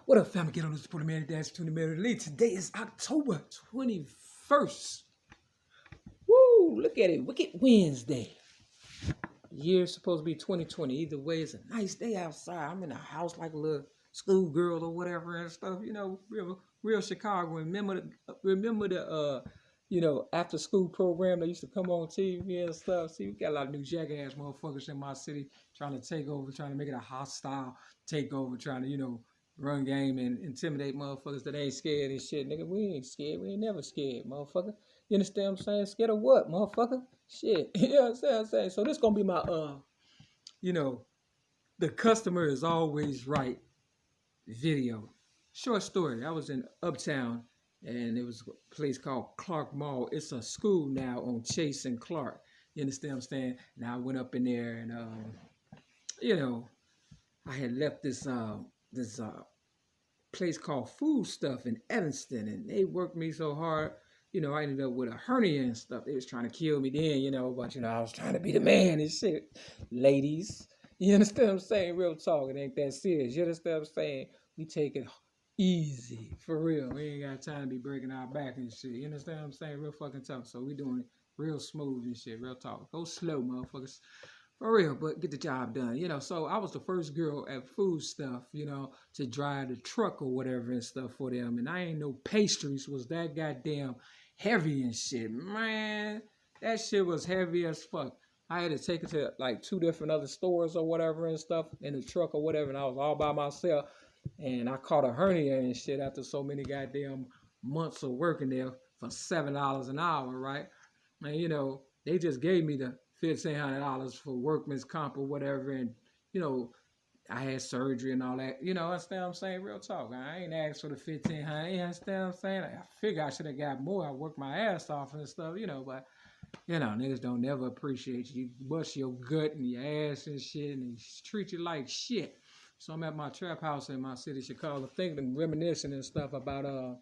What up, family? Get on this Put Man Dance to the Mary Lee. Today is October 21st. Woo! Look at it. Wicked Wednesday. Year's supposed to be 2020. Either way, it's a nice day outside. I'm in a house like a little schoolgirl or whatever and stuff. Real Chicago. Remember the after school program that used to come on TV and stuff. See, we got a lot of new jackass motherfuckers in my city trying to take over, trying to make it a hostile takeover, trying to, run game and intimidate motherfuckers that ain't scared and shit. Nigga, we ain't scared. We ain't never scared, motherfucker. You understand what I'm saying? Scared of what, motherfucker? Shit. You know what I'm saying? So this gonna be my the customer is always right video. Short story. I was in Uptown and it was a place called Clark Mall. It's a school now on Chase and Clark. You understand what I'm saying? And I went up in there and I had left this place called Food Stuff in Evanston, and they worked me so hard. I ended up with a hernia and stuff. They was trying to kill me then, but I was trying to be the man and shit. Ladies, you understand what I'm saying? Real talk, it ain't that serious. You understand what I'm saying? We take it easy, for real. We ain't got time to be breaking our back and shit. You understand what I'm saying? Real fucking tough. So we doing it real smooth and shit. Real talk. Go slow, motherfuckers. For real, but get the job done. So I was the first girl at Food Stuff, to drive the truck or whatever and stuff for them. And I ain't know pastries was that goddamn heavy and shit. Man, that shit was heavy as fuck. I had to take it to like 2 different other stores or whatever and stuff in the truck or whatever. And I was all by myself. And I caught a hernia and shit after so many goddamn months of working there for $7 an hour, right? And, they just gave me the $1,500 for workman's comp or whatever, and I had surgery and all that. Understand what I'm saying? Real talk. I ain't asked for the $1,500. You understand what I'm saying? I figure I should have got more. I worked my ass off and stuff, but niggas don't never appreciate you. You bust your gut and your ass and shit, and they treat you like shit. So I'm at my trap house in my city, Chicago, thinking, reminiscing and stuff about all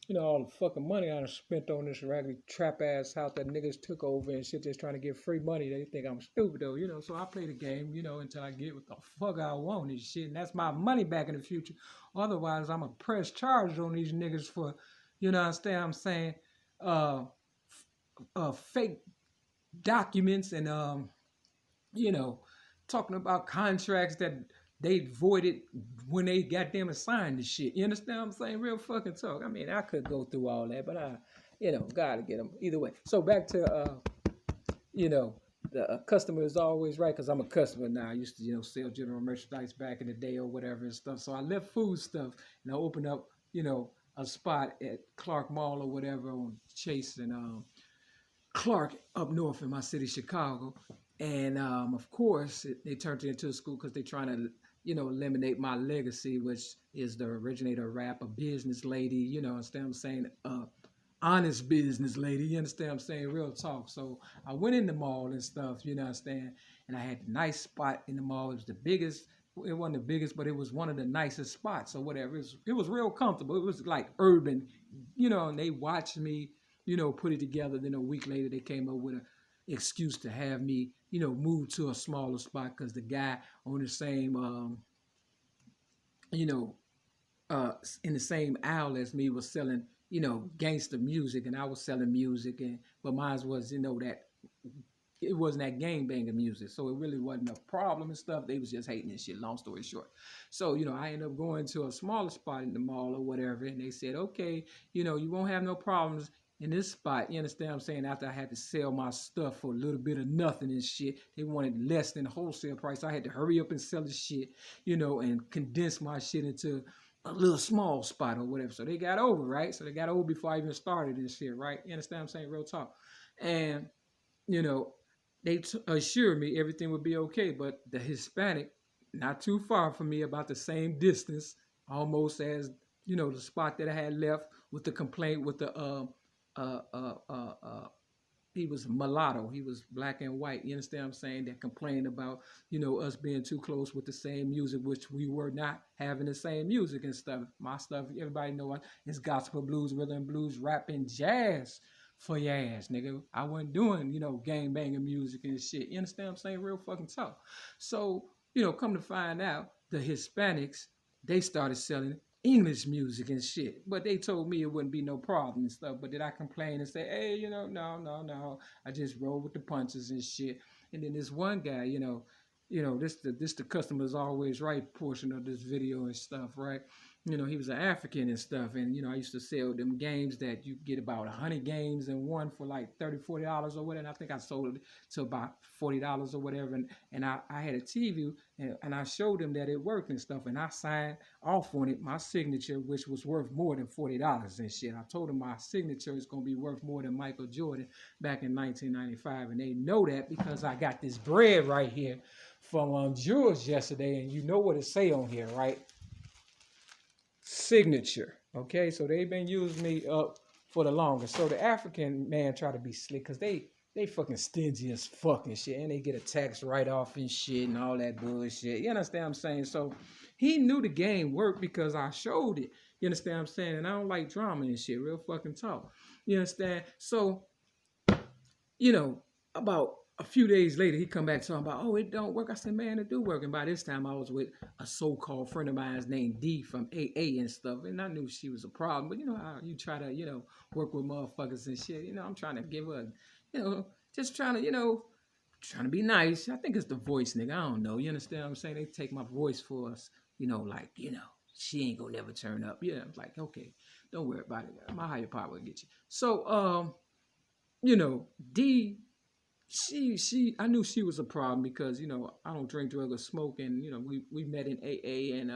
the fucking money I done spent on this raggedy trap ass house that niggas took over and shit, just trying to get free money. They think I'm stupid though, So I play the game, until I get what the fuck I want and shit. And that's my money back in the future. Otherwise, I'm going to press charges on these niggas for, understand what I'm saying, fake documents and, talking about contracts that they voided when they goddamn assigned the shit. You understand what I'm saying? Real fucking talk. I mean, I could go through all that, but gotta get them either way. So back to, the customer is always right, because I'm a customer now. I used to, sell general merchandise back in the day or whatever and stuff. So I left Food Stuff and I opened up, a spot at Clark Mall or whatever on Chase and Clark up north in my city, Chicago. And of course, they turned it into a school because they're trying to, eliminate my legacy, which is the originator of rap, a business lady, understand what I'm saying? Honest business lady, you understand what I'm saying? Real talk. So I went in the mall and stuff, understand? And I had a nice spot in the mall. It was the biggest. It wasn't the biggest, but it was one of the nicest spots or whatever. It was real comfortable. It was like urban, and they watched me, put it together. Then a week later, they came up with an excuse to have me, move to a smaller spot because the guy on the same, in the same aisle as me was selling, gangster music, and I was selling music, but mine was, that it wasn't that gang banging music, so it really wasn't a problem and stuff. They was just hating and shit. Long story short, so I ended up going to a smaller spot in the mall or whatever, and they said, okay, you won't have no problems in this spot. You understand what I'm saying? After I had to sell my stuff for a little bit of nothing and shit, they wanted less than the wholesale price. I had to hurry up and sell the shit, and condense my shit into a little small spot or whatever. So they got over, right? So they got over before I even started this shit, right? You understand what I'm saying? Real talk. And, they assured me everything would be okay. But the Hispanic, not too far from me, about the same distance, almost as, the spot that I had left with the complaint with the, he was mulatto. He was black and white. You understand what I'm saying? That complained about, us being too close with the same music, which we were not having the same music and stuff. My stuff, everybody know it's gospel, blues, rhythm and blues, rap, and jazz for your ass, nigga. I wasn't doing, gang banging music and shit. You understand what I'm saying? Real fucking talk. So, come to find out, the Hispanics, they started selling English music and shit. But they told me it wouldn't be no problem and stuff. But did I complain and say, hey, no, no, no. I just roll with the punches and shit. And then this one guy, this the customer's always right portion of this video and stuff, right? He was an African and stuff, and I used to sell them games that you get about 100 games in one for like $30, $40 or whatever. And I think I sold it to about $40 or whatever. And I had a TV and I showed them that it worked and stuff, and I signed off on it, my signature, which was worth more than $40 and shit. I told them my signature is gonna be worth more than Michael Jordan back in 1995, and they know that because I got this bread right here from Jules yesterday, and you know what it say on here, right? Signature. Okay, so they've been using me up for the longest. So the African man try to be slick because they fucking stingy as fucking shit, and they get a tax write off and shit and all that bullshit. You understand what I'm saying? So he knew the game worked because I showed it. You understand what I'm saying? And I don't like drama and shit. Real fucking talk. You understand? So about a few days later, he come back talking about, oh, it don't work. I said, man, it do work. And by this time, I was with a so-called friend of mine named D from AA and stuff, and I knew she was a problem. But you know how you try to, work with motherfuckers and shit. I'm trying to give her, just trying to, trying to be nice. I think it's the voice, nigga. I don't know. You understand what I'm saying? They take my voice for us, she ain't gonna never turn up. Yeah, I'm like, okay, don't worry about it. My higher power will get you. So, D, I knew she was a problem because I don't drink, drug, or smoke, and we met in AA, and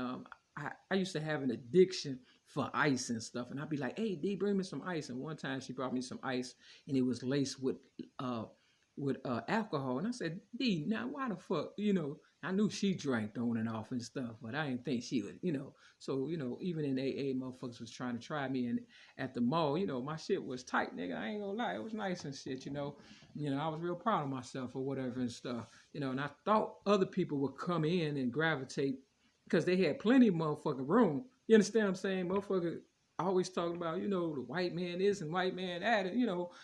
I used to have an addiction for ice and stuff, and I'd be like, hey D, bring me some ice. And one time she brought me some ice, and it was laced with alcohol, and I said, D, now why the fuck, I knew she drank on and off and stuff, but I didn't think she would, so even in AA, motherfuckers was trying to try me, and at the mall, my shit was tight, nigga. I ain't gonna lie, it was nice and shit, I was real proud of myself or whatever and stuff, and I thought other people would come in and gravitate because they had plenty of motherfucking room. You understand what I'm saying? Motherfucker always talking about, the white man this and white man that, and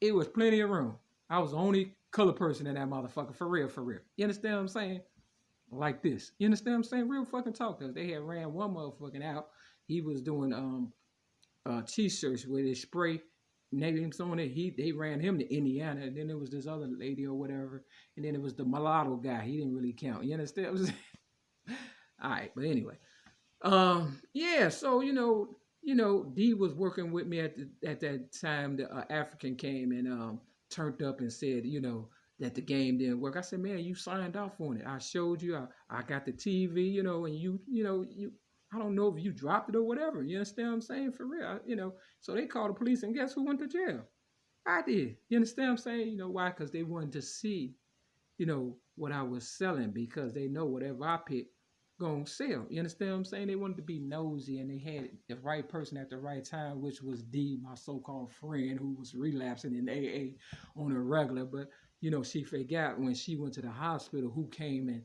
it was plenty of room. I was the only color person in that motherfucker, for real, for real. You understand what I'm saying? Like this. You understand what I'm saying? Real fucking talk. Cause they had ran one motherfucking out. He was doing t-shirts with his spray names on it. They ran him to Indiana, and then there was this other lady or whatever, and then it was the mulatto guy. He didn't really count. You understand what I'm saying? All right, but anyway. Yeah, so D was working with me at that time. The African came and turned up and said, that the game didn't work. I said, man, you signed off on it. I showed you. I got the TV, and you. I don't know if you dropped it or whatever. You understand what I'm saying? For real, So they called the police, and guess who went to jail? I did. You understand what I'm saying? You know why? Because they wanted to see, what I was selling, because they know whatever I pick gonna sell. You understand what I'm saying? They wanted to be nosy, and they had the right person at the right time, which was D, my so-called friend who was relapsing in AA on a regular. But she forgot when she went to the hospital who came and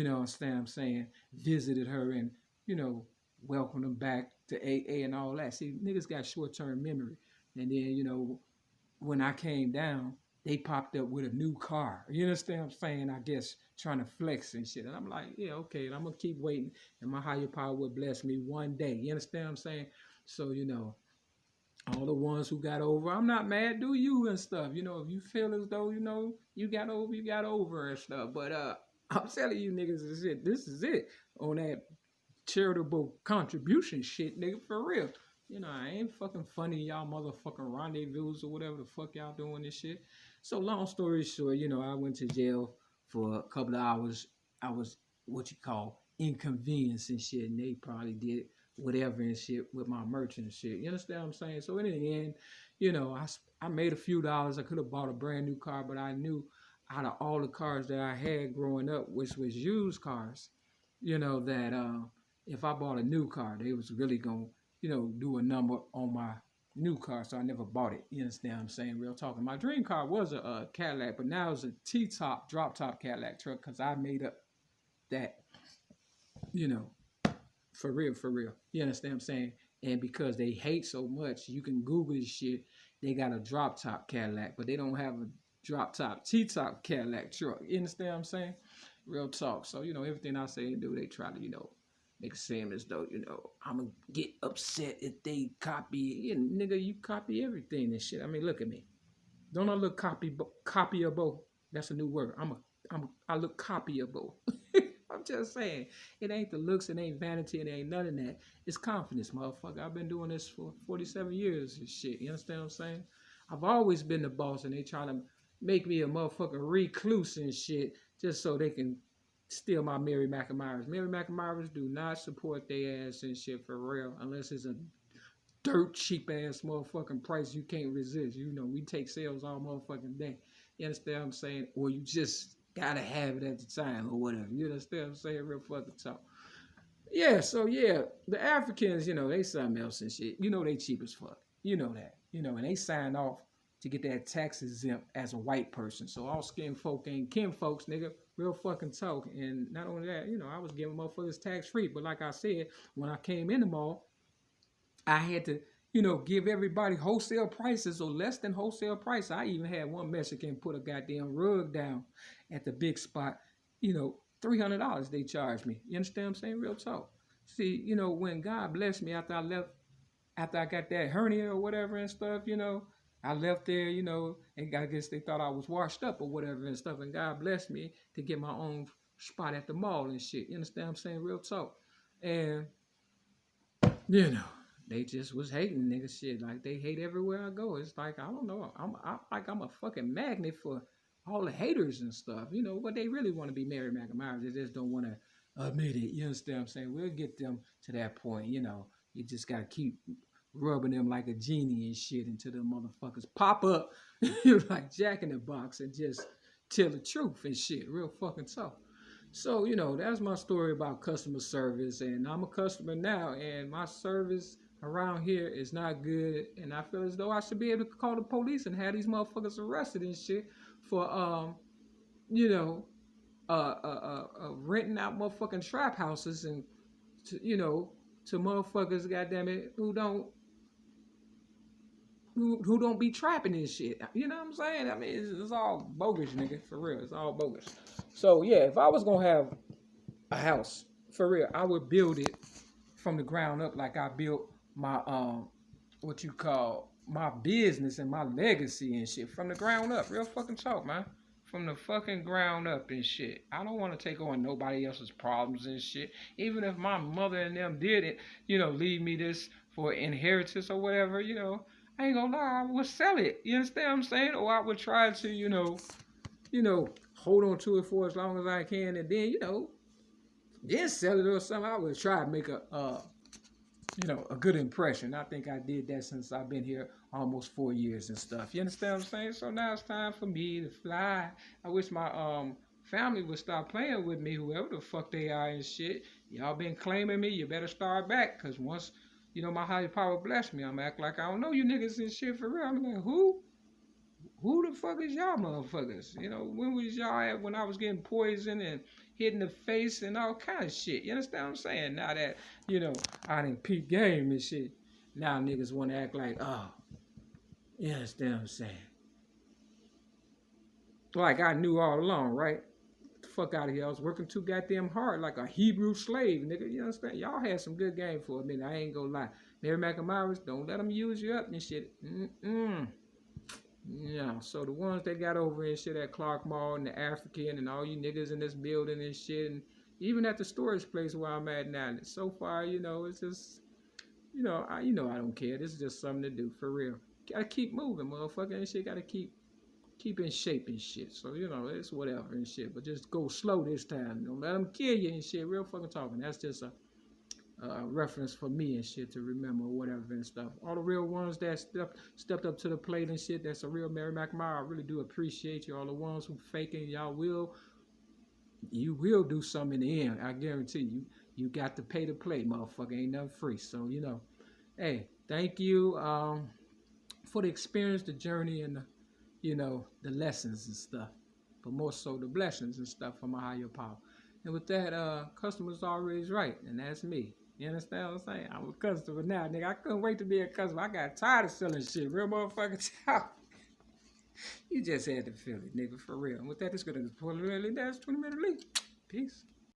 understand what I'm saying, visited her and welcomed them back to AA and all that. See, niggas got short-term memory, and then when I came down, they popped up with a new car. You understand what I'm saying? I guess trying to flex and shit. And I'm like, yeah, okay, and I'm going to keep waiting, and my higher power will bless me one day. You understand what I'm saying? So, all the ones who got over, I'm not mad, do you and stuff. If you feel as though, you got over and stuff. But I'm telling you niggas, this is it on that charitable contribution shit, nigga, for real. I ain't fucking funny, y'all motherfucking rendezvous or whatever the fuck y'all doing this shit. So long story short, I went to jail for a couple of hours. I was what you call inconvenienced and shit, and they probably did whatever and shit with my merch and shit. You understand what I'm saying? So in the end, I made a few dollars. I could have bought a brand new car, but I knew out of all the cars that I had growing up, which was used cars, that if I bought a new car, they was really gonna do a number on my new car, so I never bought it. You understand what I'm saying? Real talking. My dream car was a Cadillac, but now it's a T-top, drop-top Cadillac truck because I made up that, for real, for real. You understand what I'm saying? And because they hate so much, you can Google this shit. They got a drop-top Cadillac, but they don't have a drop-top T-top Cadillac truck. You understand what I'm saying? Real talk. So, everything I say and do, they try to, Make it seem as though, I'm gonna get upset if they copy. Nigga, you copy everything and shit. I mean, look at me. Don't I look copyable? That's a new word. I look copyable. I'm just saying, it ain't the looks, it ain't vanity, it ain't none of that. It's confidence, motherfucker. I've been doing this for 47 years and shit. You understand what I'm saying? I've always been the boss, and they trying to make me a motherfucking recluse and shit just so they can steal my Mary McNamara's. Mary McNamara's do not support their ass and shit for real, unless it's a dirt cheap ass motherfucking price you can't resist. We take sales all motherfucking day. You understand what I'm saying? Or you just gotta have it at the time or whatever. You understand what I'm saying? Real fucking talk. Yeah, so yeah, the Africans, they something else and shit. They cheap as fuck. You know that. And they signed off to get that tax exempt as a white person. So all skin folk ain't kin folks, nigga. Real fucking talk. And not only that, I was giving motherfuckers tax free. But like I said, when I came in the mall, I had to, give everybody wholesale prices or less than wholesale price. I even had one Mexican put a goddamn rug down at the big spot. $300 they charged me. You understand what I'm saying? Real talk. See, when God blessed me after I left, after I got that hernia or whatever and stuff, I left there, and I guess they thought I was washed up or whatever and stuff. And God blessed me to get my own spot at the mall and shit. You understand what I'm saying? Real talk. And, they just was hating nigga shit. Like they hate everywhere I go. It's like, I don't know. I'm a fucking magnet for all the haters and stuff. But they really want to be Mary McNamara. They just don't want to admit it. You understand what I'm saying? We'll get them to that point. You just gotta keep rubbing them like a genie and shit until the motherfuckers pop up like Jack in the Box and just tell the truth and shit. Real fucking tough. So, that's my story about customer service. And I'm a customer now, and my service around here is not good. And I feel as though I should be able to call the police and have these motherfuckers arrested and shit for, renting out motherfucking trap houses and, to motherfuckers, goddamn it, who don't be trapping this shit. You know what I'm saying? I mean, it's all bogus, nigga. For real, it's all bogus. So yeah, if I was gonna have a house, for real, I would build it from the ground up like I built my what you call my business and my legacy and shit from the ground up. Real fucking talk, man. From the fucking ground up and shit. I don't want to take on nobody else's problems and shit. Even if my mother and them did it, leave me this for inheritance or whatever, I ain't gonna lie, I would sell it. You understand what I'm saying? Or I would try to, hold on to it for as long as I can, and then, then sell it or something. I would try to make a good impression. I think I did that since I've been here almost 4 years and stuff. You understand what I'm saying? So now it's time for me to fly. I wish my family would stop playing with me, whoever the fuck they are and shit. Y'all been claiming me. You better start back, because once my higher power bless me, I'm act like I don't know you niggas and shit for real. I'm like, who? Who the fuck is y'all motherfuckers? When was y'all at when I was getting poisoned and hit in the face and all kind of shit? You understand what I'm saying? Now that, I didn't peep game and shit. Now niggas want to act like, oh, you understand what I'm saying? Like I knew all along, right? Get the fuck out of here. I was working too goddamn hard like a Hebrew slave, nigga. You understand? Y'all had some good game for a minute. I ain't gonna lie. Mary McNamara's, don't let them use you up and shit. Yeah, so the ones that got over and shit at Clark Mall and the African and all you niggas in this building and shit, and even at the storage place where I'm at now, so far, it's just, I don't care. This is just something to do, for real. Gotta keep moving, motherfucker, and shit. Gotta keep in shape and shit. So, it's whatever and shit, but just go slow this time. Don't let them kill you and shit. Real fucking talking. That's just a reference for me and shit to remember or whatever and stuff. All the real ones that stepped up to the plate and shit, that's a real Mary McNamara. I really do appreciate you. All the ones who faking, you will do something in the end. I guarantee you. You got to pay to play, motherfucker. Ain't nothing free. So, hey, thank you for the experience, the journey, and the lessons and stuff. But more so the blessings and stuff from a higher power. And with that, customer's always right, and that's me. You understand what I'm saying? I'm a customer now, nigga. I couldn't wait to be a customer. I got tired of selling shit. Real motherfucking time. You just had to feel it, nigga, for real. And with that, it's going to be 20 minute lead. Peace.